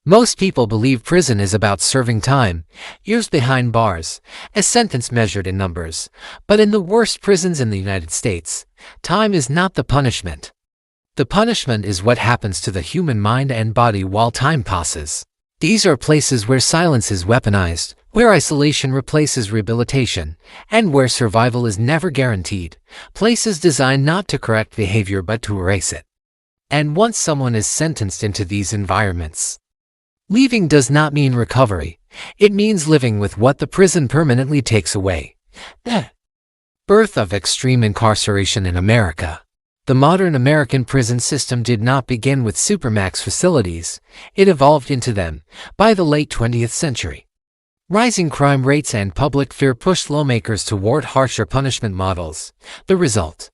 Most people believe prison is about serving time, years behind bars, a sentence measured in numbers. But in the worst prisons in the United States, time is not the punishment. The punishment is what happens to the human mind and body while time passes. These are places where silence is weaponized, where isolation replaces rehabilitation, and where survival is never guaranteed. Places designed not to correct behavior but to erase it. And once someone is sentenced into these environments, leaving does not mean recovery. It means living with what the prison permanently takes away. The birth of extreme incarceration in America. The modern American prison system did not begin with supermax facilities. It evolved into them by the late 20th century. Rising crime rates and public fear pushed lawmakers toward harsher punishment models. The result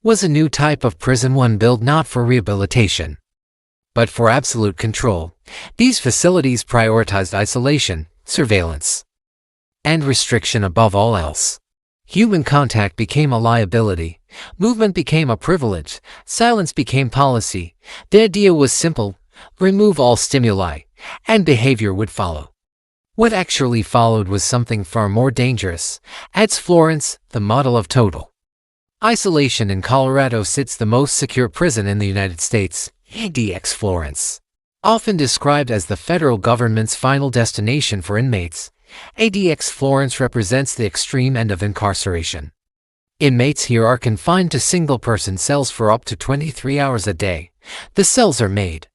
was a new type of prison, one built not for rehabilitation, but for absolute control. These facilities prioritized isolation, surveillance, and restriction above all else. Human contact became a liability. Movement became a privilege. Silence became policy. The idea was simple: remove all stimuli, and behavior would follow. What actually followed was something far more dangerous. Adds Florence, the model of total isolation in Colorado sits the most secure prison in the United States. ADX Florence, often described as the federal government's final destination for inmates, ADX Florence represents the extreme end of incarceration. Inmates here are confined to single-person cells for up to 23 hours a day. The cells are made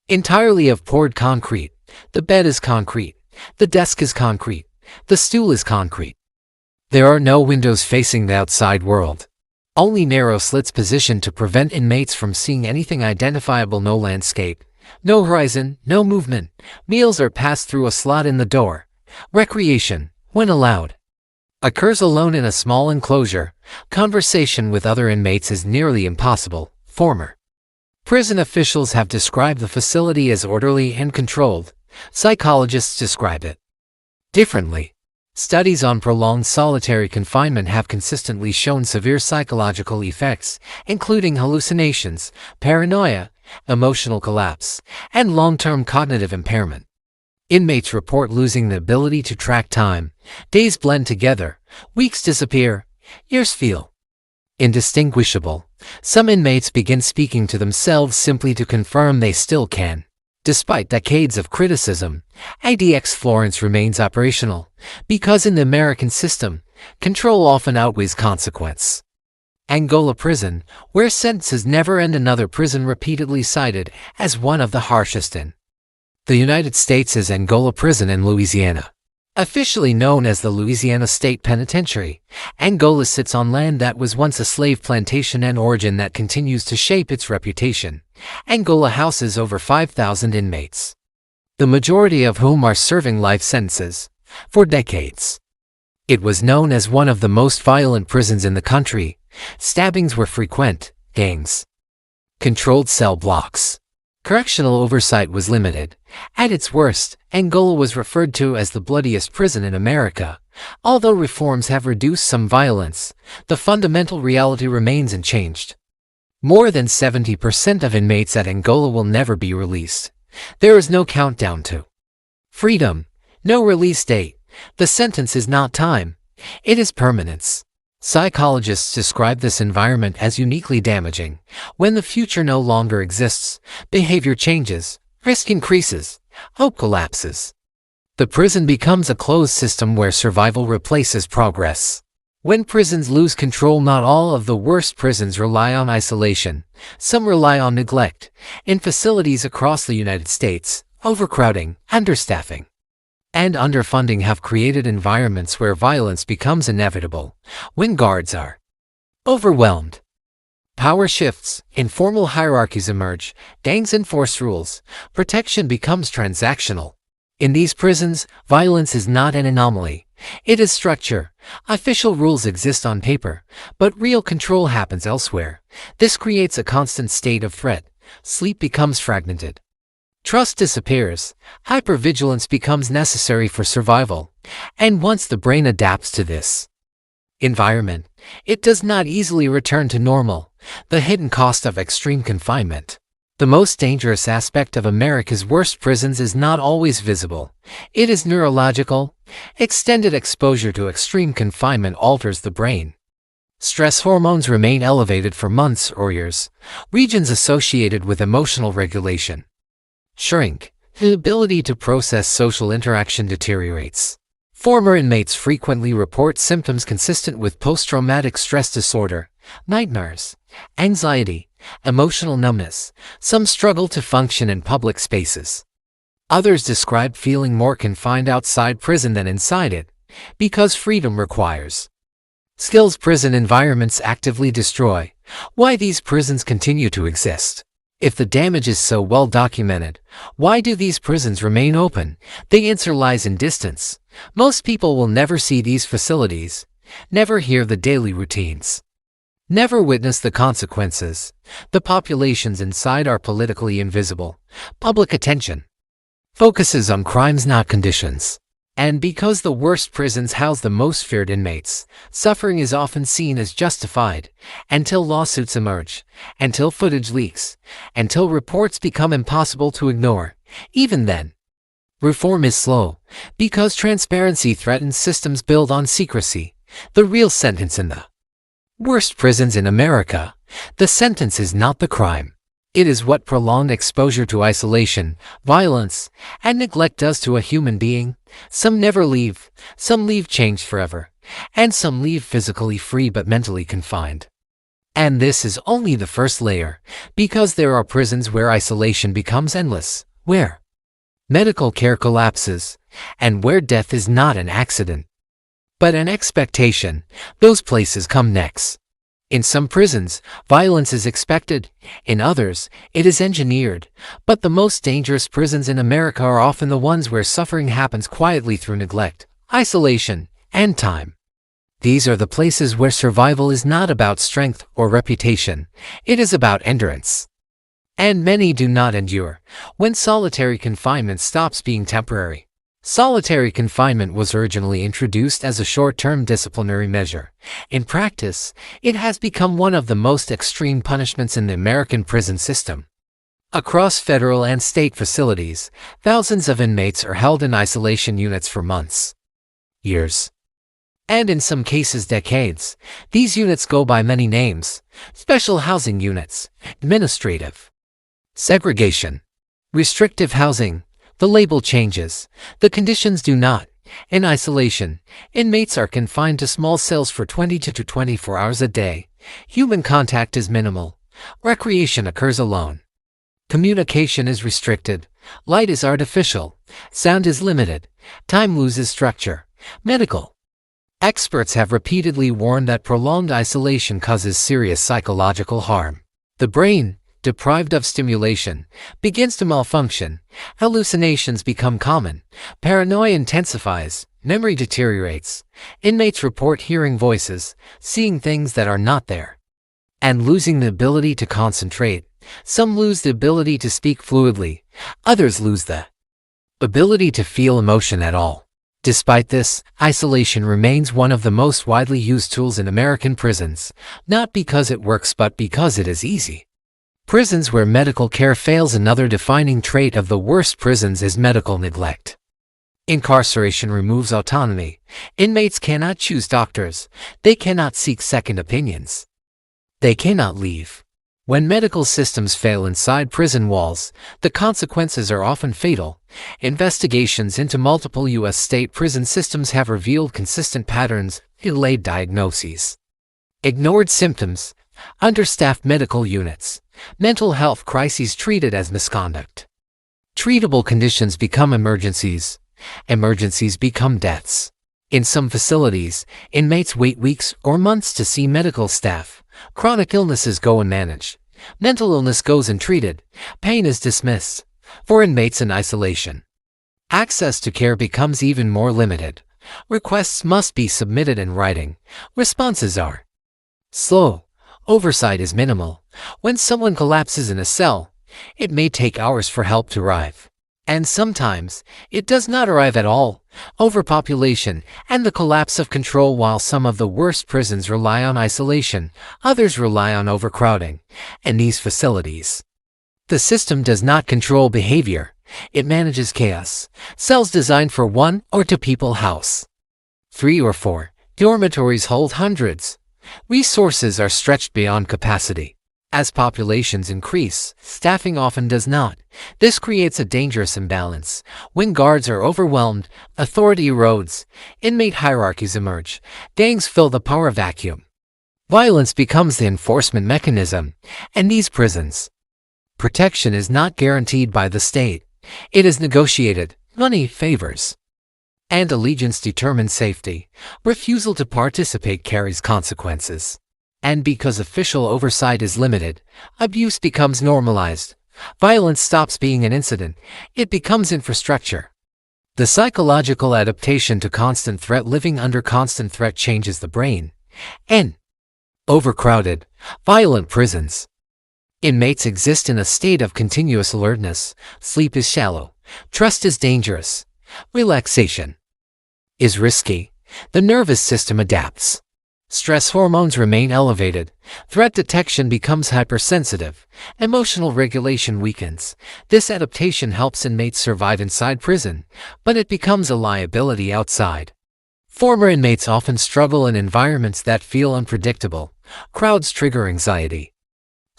entirely of poured concrete. The bed is concrete. The desk is concrete. The stool is concrete. There are no windows facing the outside world. Only narrow slits positioned to prevent inmates from seeing anything identifiable. No landscape, no horizon, no movement. Meals are passed through a slot in the door. Recreation, when allowed, occurs alone in a small enclosure. Conversation with other inmates is nearly impossible. Former prison officials have described the facility as orderly and controlled. Psychologists describe it differently. Studies on prolonged solitary confinement have consistently shown severe psychological effects, including hallucinations, paranoia, emotional collapse, and long-term cognitive impairment. Inmates report losing the ability to track time. Days blend together, weeks disappear, years feel indistinguishable. Some inmates begin speaking to themselves simply to confirm they still can. Despite decades of criticism, ADX Florence remains operational, because in the American system, control often outweighs consequence. Angola Prison, where sentences never end. Another prison repeatedly cited as one of the harshest in the United States is Angola Prison in Louisiana. Officially known as the Louisiana State Penitentiary, Angola sits on land that was once a slave plantation, an origin that continues to shape its reputation. Angola houses over 5,000 inmates, the majority of whom are serving life sentences. For decades, it was known as one of the most violent prisons in the country. Stabbings were frequent, gangs controlled cell blocks. Correctional oversight was limited. At its worst, Angola was referred to as the bloodiest prison in America. Although reforms have reduced some violence, the fundamental reality remains unchanged. More than 70% of inmates at Angola will never be released. There is no countdown to freedom, no release date. The sentence is not time, it is permanence. Psychologists describe this environment as uniquely damaging. When the future no longer exists, behavior changes, risk increases, hope collapses. The prison becomes a closed system where survival replaces progress. When prisons lose control, not all of the worst prisons rely on isolation. Some rely on neglect. In facilities across the United States, overcrowding, understaffing, and underfunding have created environments where violence becomes inevitable. When guards are overwhelmed, power shifts, informal hierarchies emerge, gangs enforce rules, protection becomes transactional. In these prisons, violence is not an anomaly. It is structure. Official rules exist on paper, but real control happens elsewhere. This creates a constant state of threat. Sleep becomes fragmented. Trust disappears. Hypervigilance becomes necessary for survival. And once the brain adapts to this environment, it does not easily return to normal. The hidden cost of extreme confinement. The most dangerous aspect of America's worst prisons is not always visible. It is neurological. Extended exposure to extreme confinement alters the brain. Stress hormones remain elevated for months or years, regions associated with emotional regulation shrink. The ability to process social interaction deteriorates. Former inmates frequently report symptoms consistent with post-traumatic stress disorder, nightmares, anxiety, emotional numbness. Some struggle to function in public spaces. Others describe feeling more confined outside prison than inside it, because freedom requires skills prison environments actively destroy. Why these prisons continue to exist? If the damage is so well documented, why do these prisons remain open? The answer lies in distance. Most people will never see these facilities, never hear the daily routines, never witness the consequences. The populations inside are politically invisible. Public attention focuses on crimes, not conditions. And because the worst prisons house the most feared inmates, suffering is often seen as justified, until lawsuits emerge, until footage leaks, until reports become impossible to ignore. Even then, reform is slow, because transparency threatens systems built on secrecy. The real sentence in the worst prisons in America, the sentence is not the crime. It is what prolonged exposure to isolation, violence, and neglect does to a human being. Some never leave, some leave changed forever, and some leave physically free but mentally confined. And this is only the first layer, because there are prisons where isolation becomes endless, where medical care collapses, and where death is not an accident, but an expectation. Those places come next. In some prisons, violence is expected. In others, it is engineered. But the most dangerous prisons in America are often the ones where suffering happens quietly through neglect, isolation, and time. These are the places where survival is not about strength or reputation. It is about endurance. And many do not endure. When solitary confinement stops being temporary. Solitary confinement was originally introduced as a short-term disciplinary measure. In practice, it has become one of the most extreme punishments in the American prison system. Across federal and state facilities, thousands of inmates are held in isolation units for months, years, and in some cases decades. These units go by many names: special housing units, administrative segregation, restrictive housing. The label changes. The conditions do not. In isolation, inmates are confined to small cells for 20 to 24 hours a day. Human contact is minimal. Recreation occurs alone. Communication is restricted. Light is artificial. Sound is limited. Time loses structure. Medical experts have repeatedly warned that prolonged isolation causes serious psychological harm. The brain, deprived of stimulation, begins to malfunction. Hallucinations become common. Paranoia intensifies. Memory deteriorates. Inmates report hearing voices, seeing things that are not there, and losing the ability to concentrate. Some lose the ability to speak fluidly. Others lose the ability to feel emotion at all. Despite this, isolation remains one of the most widely used tools in American prisons, not because it works but because it is easy. Prisons where medical care fails. Another defining trait of the worst prisons is medical neglect. Incarceration removes autonomy. Inmates cannot choose doctors. They cannot seek second opinions. They cannot leave. When medical systems fail inside prison walls, the consequences are often fatal. Investigations into multiple U.S. state prison systems have revealed consistent patterns: delayed diagnoses, ignored symptoms, understaffed medical units, mental health crises treated as misconduct. Treatable conditions become emergencies. Emergencies become deaths. In some facilities, inmates wait weeks or months to see medical staff. Chronic illnesses go unmanaged. Mental illness goes untreated. Pain is dismissed. For inmates in isolation, access to care becomes even more limited. Requests must be submitted in writing. Responses are slow. Oversight is minimal. When someone collapses in a cell, it may take hours for help to arrive. And sometimes, it does not arrive at all. Overpopulation and the collapse of control. While some of the worst prisons rely on isolation, others rely on overcrowding. In these facilities, The system does not control behavior. It manages chaos. Cells designed for 1 or 2 people house 3 or 4. Dormitories hold hundreds. Resources are stretched beyond capacity. As populations increase, staffing often does not. This creates a dangerous imbalance. When guards are overwhelmed, authority erodes, inmate hierarchies emerge, gangs fill the power vacuum. Violence becomes the enforcement mechanism, and these prisons. Protection is not guaranteed by the state. It is negotiated. Money favors, and allegiance determines safety. Refusal to participate carries consequences. And because official oversight is limited, abuse becomes normalized. Violence stops being an incident. It becomes infrastructure. The psychological adaptation to constant threat. Living under constant threat changes the brain. And overcrowded, violent prisons. Inmates exist in a state of continuous alertness. Sleep is shallow. Trust is dangerous. Relaxation is risky. The nervous system adapts. Stress hormones remain elevated. Threat detection becomes hypersensitive. Emotional regulation weakens. This adaptation helps inmates survive inside prison, but it becomes a liability outside. Former inmates often struggle in environments that feel unpredictable. Crowds trigger anxiety.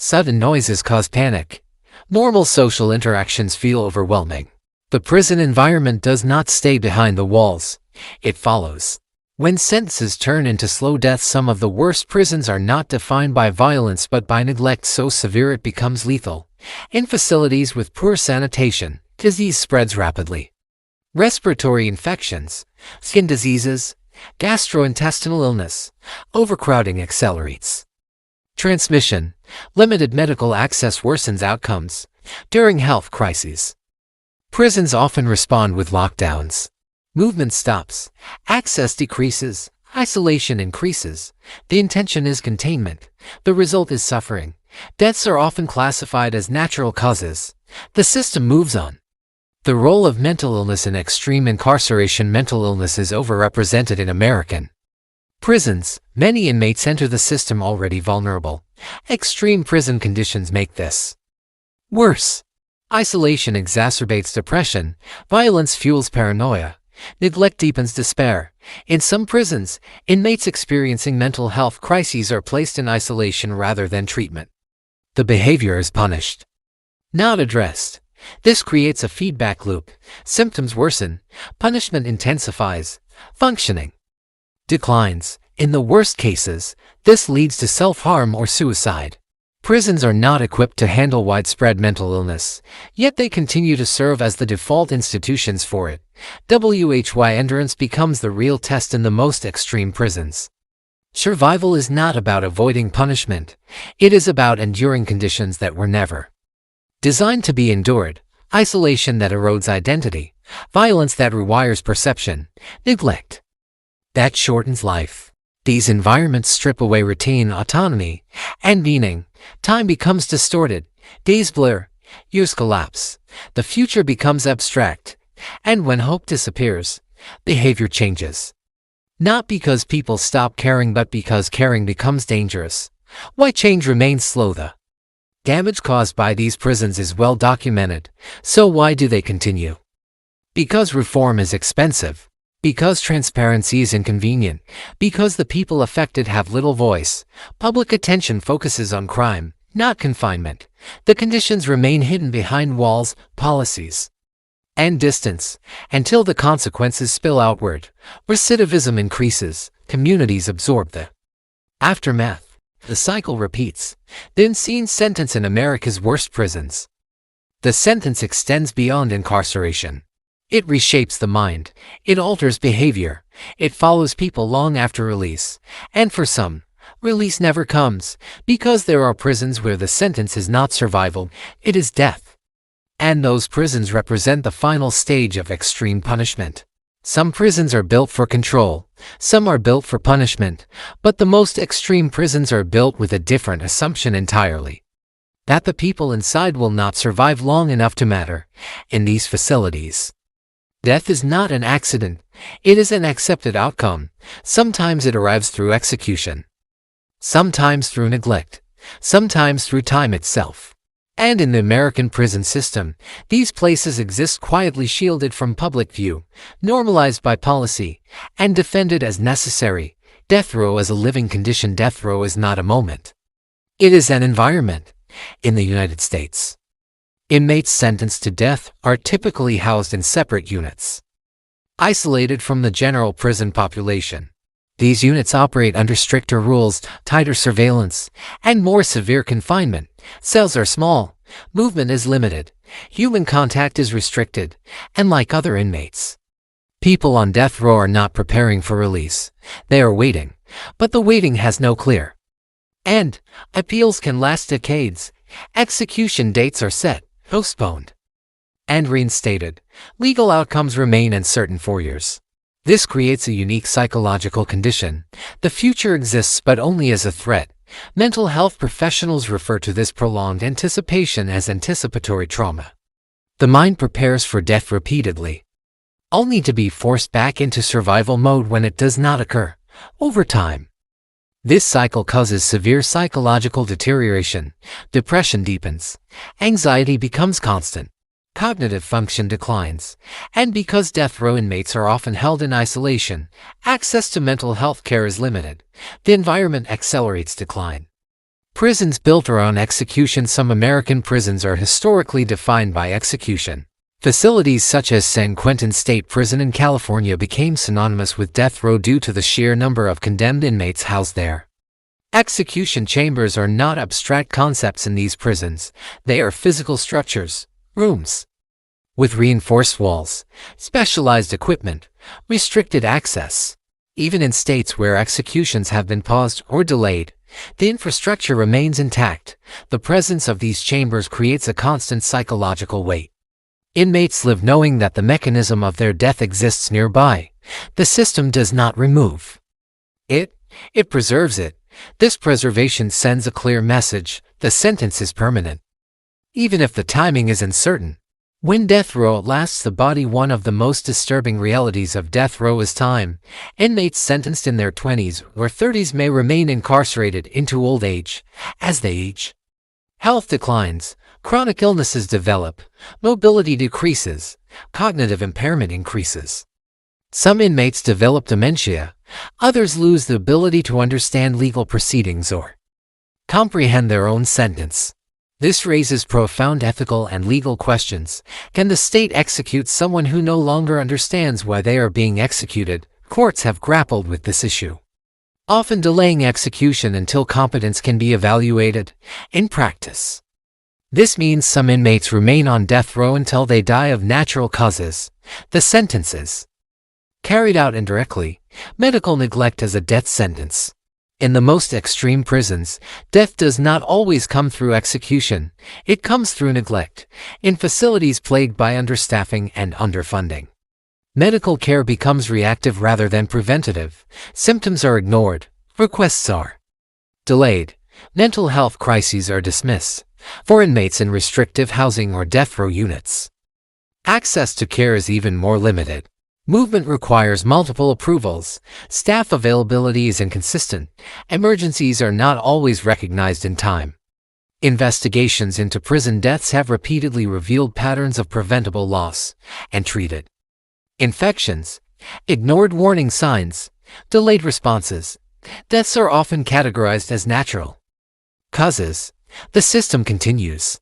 Sudden noises cause panic. Normal social interactions feel overwhelming. The prison environment does not stay behind the walls. It follows. When sentences turn into slow deaths, some of the worst prisons are not defined by violence but by neglect so severe it becomes lethal. In facilities with poor sanitation, disease spreads rapidly. Respiratory infections, skin diseases, gastrointestinal illness, overcrowding accelerates transmission. Limited medical access worsens outcomes. During health crises, prisons often respond with lockdowns. Movement stops, access decreases, isolation increases. The intention is containment. The result is suffering. Deaths are often classified as natural causes. The system moves on. The role of mental illness in extreme incarceration. Mental illness is overrepresented in American prisons. Many inmates enter the system already vulnerable. Extreme prison conditions make this worse. Isolation exacerbates depression. Violence fuels paranoia. Neglect deepens despair. In some prisons, inmates experiencing mental health crises are placed in isolation rather than treatment. The behavior is punished, not addressed. This creates a feedback loop. Symptoms worsen. Punishment intensifies. Functioning declines. In the worst cases, this leads to self-harm or suicide. Prisons are not equipped to handle widespread mental illness, yet they continue to serve as the default institutions for it. WHY endurance becomes the real test in the most extreme prisons. Survival is not about avoiding punishment. It is about enduring conditions that were never designed to be endured. Isolation that erodes identity. Violence that rewires perception. Neglect that shortens life. These environments strip away routine, autonomy, and meaning. Time becomes distorted. Days blur. Years collapse. The future becomes abstract. And when hope disappears, behavior changes. Not because people stop caring but because caring becomes dangerous. Why change remains slow? The damage caused by these prisons is well documented. So why do they continue? Because reform is expensive. Because transparency is inconvenient. Because the people affected have little voice. Public attention focuses on crime, not confinement. The conditions remain hidden behind walls, policies, and distance, until the consequences spill outward. Recidivism increases. Communities absorb the aftermath. The cycle repeats. The insane sentence in America's worst prisons. The sentence extends beyond incarceration. It reshapes the mind. It alters behavior. It follows people long after release. And for some, release never comes, because there are prisons where the sentence is not survival, it is death. And those prisons represent the final stage of extreme punishment. Some prisons are built for control. Some are built for punishment. But the most extreme prisons are built with a different assumption entirely. That the people inside will not survive long enough to matter. In these facilities, death is not an accident. It is an accepted outcome. Sometimes it arrives through execution. Sometimes through neglect. Sometimes through time itself. And in the American prison system, these places exist quietly, shielded from public view, normalized by policy, and defended as necessary. Death row as a living condition. Death row is not a moment. It is an environment. In the United States, inmates sentenced to death are typically housed in separate units, isolated from the general prison population. These units operate under stricter rules, tighter surveillance, and more severe confinement. Cells are small, movement is limited, human contact is restricted, and like other inmates, people on death row are not preparing for release. They are waiting, but the waiting has no clear end. Appeals can last decades. Execution dates are set, postponed, and reinstated. Legal outcomes remain uncertain for years. This creates a unique psychological condition. The future exists but only as a threat. Mental health professionals refer to this prolonged anticipation as anticipatory trauma. The mind prepares for death repeatedly, only to be forced back into survival mode when it does not occur. Over time, this cycle causes severe psychological deterioration. Depression deepens, anxiety becomes constant, cognitive function declines, and because death row inmates are often held in isolation, access to mental health care is limited. The environment accelerates decline. Prisons built around execution. Some American prisons are historically defined by execution. Facilities such as San Quentin State Prison in California became synonymous with death row due to the sheer number of condemned inmates housed there. Execution chambers are not abstract concepts in these prisons. They are physical structures, rooms with reinforced walls, specialized equipment, restricted access. Even in states where executions have been paused or delayed, the infrastructure remains intact. The presence of these chambers creates a constant psychological weight. Inmates live knowing that the mechanism of their death exists nearby. The system does not remove it, it preserves it. This preservation sends a clear message: the sentence is permanent, even if the timing is uncertain. When death row outlasts the body, one of the most disturbing realities of death row is time. Inmates sentenced in their 20s or 30s may remain incarcerated into old age. As they age, health declines, chronic illnesses develop, mobility decreases, cognitive impairment increases. Some inmates develop dementia, others lose the ability to understand legal proceedings or comprehend their own sentence. This raises profound ethical and legal questions. Can the state execute someone who no longer understands why they are being executed? Courts have grappled with this issue, often delaying execution until competence can be evaluated. In practice, this means some inmates remain on death row until they die of natural causes. The sentence is carried out indirectly. Medical neglect as a death sentence. In the most extreme prisons, death does not always come through execution. It comes through neglect. In facilities plagued by understaffing and underfunding, medical care becomes reactive rather than preventative. Symptoms are ignored. Requests are delayed. Mental health crises are dismissed. For inmates in restrictive housing or death row units, access to care is even more limited. Movement requires multiple approvals. Staff availability is inconsistent. Emergencies are not always recognized in time. Investigations into prison deaths have repeatedly revealed patterns of preventable loss and treated infections, ignored warning signs, delayed responses. Deaths are often categorized as natural causes. The system continues.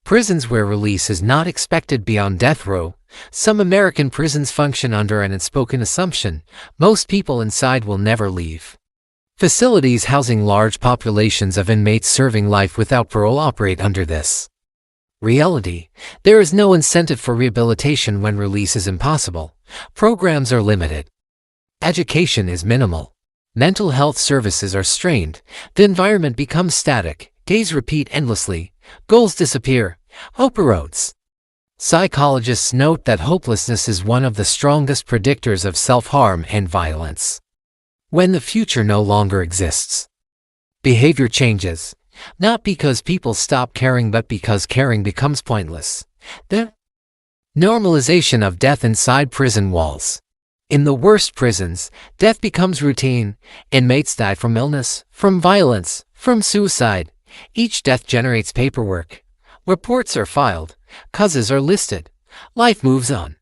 Prisons where release is not expected beyond death row. Some American prisons function under an unspoken assumption: most people inside will never leave. Facilities housing large populations of inmates serving life without parole operate under this reality. There is no incentive for rehabilitation when release is impossible. Programs are limited. Education is minimal. Mental health services are strained. The environment becomes static. Days repeat endlessly. Goals disappear. Hope erodes. Psychologists note that hopelessness is one of the strongest predictors of self-harm and violence. When the future no longer exists, behavior changes, not because people stop caring but because caring becomes pointless. The normalization of death inside prison walls. In the worst prisons, death becomes routine. Inmates die from illness, from violence, from suicide. Each death generates paperwork, Reports are filed, causes are listed, life moves on.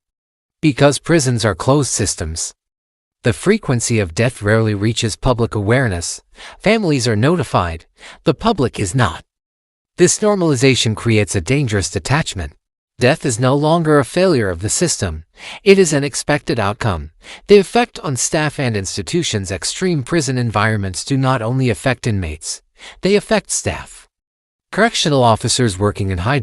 Because prisons are closed systems, the frequency of death rarely reaches public awareness. Families are notified, the public is not. This normalization creates a dangerous detachment. Death is no longer a failure of the system. It is an expected outcome. The effect on staff and institutions. Extreme prison environments do not only affect inmates, they affect staff. Correctional officers working in high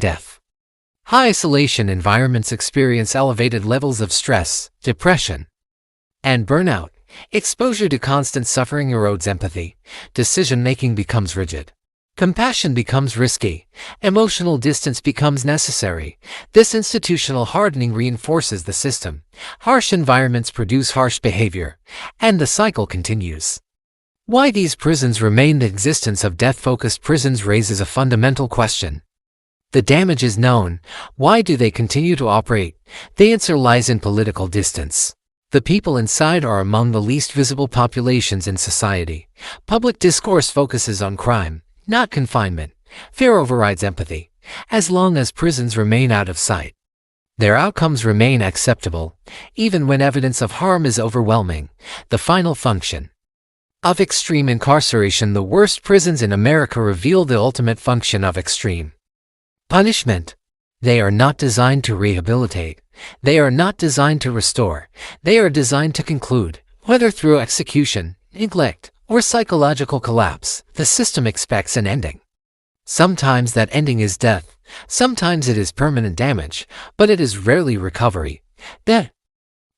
isolation environments experience elevated levels of stress, depression, and burnout. Exposure to constant suffering erodes empathy. Decision-making becomes rigid. Compassion becomes risky. Emotional distance becomes necessary. This institutional hardening reinforces the system. Harsh environments produce harsh behavior, and the cycle continues. Why these prisons remain? The existence of death-focused prisons raises a fundamental question. The damage is known. Why do they continue to operate? The answer lies in political distance. The people inside are among the least visible populations in society. Public discourse focuses on crime, not confinement. Fear overrides empathy. As long as prisons remain out of sight, their outcomes remain acceptable, even when evidence of harm is overwhelming. The final function of extreme incarceration. The worst prisons in America reveal the ultimate function of extreme punishment. They are not designed to rehabilitate. They are not designed to restore. They are designed to conclude. Whether through execution, neglect, or psychological collapse, the system expects an ending. Sometimes that ending is death. Sometimes it is permanent damage, but it is rarely recovery. The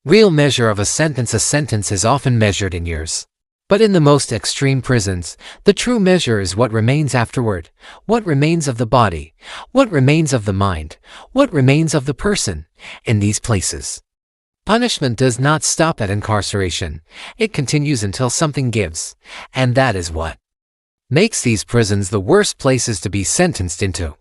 real measure of a sentence is often measured in years. But in the most extreme prisons, the true measure is what remains afterward. What remains of the body? What remains of the mind? What remains of the person? In these places, punishment does not stop at incarceration. It continues until something gives. And that is what makes these prisons the worst places to be sentenced into.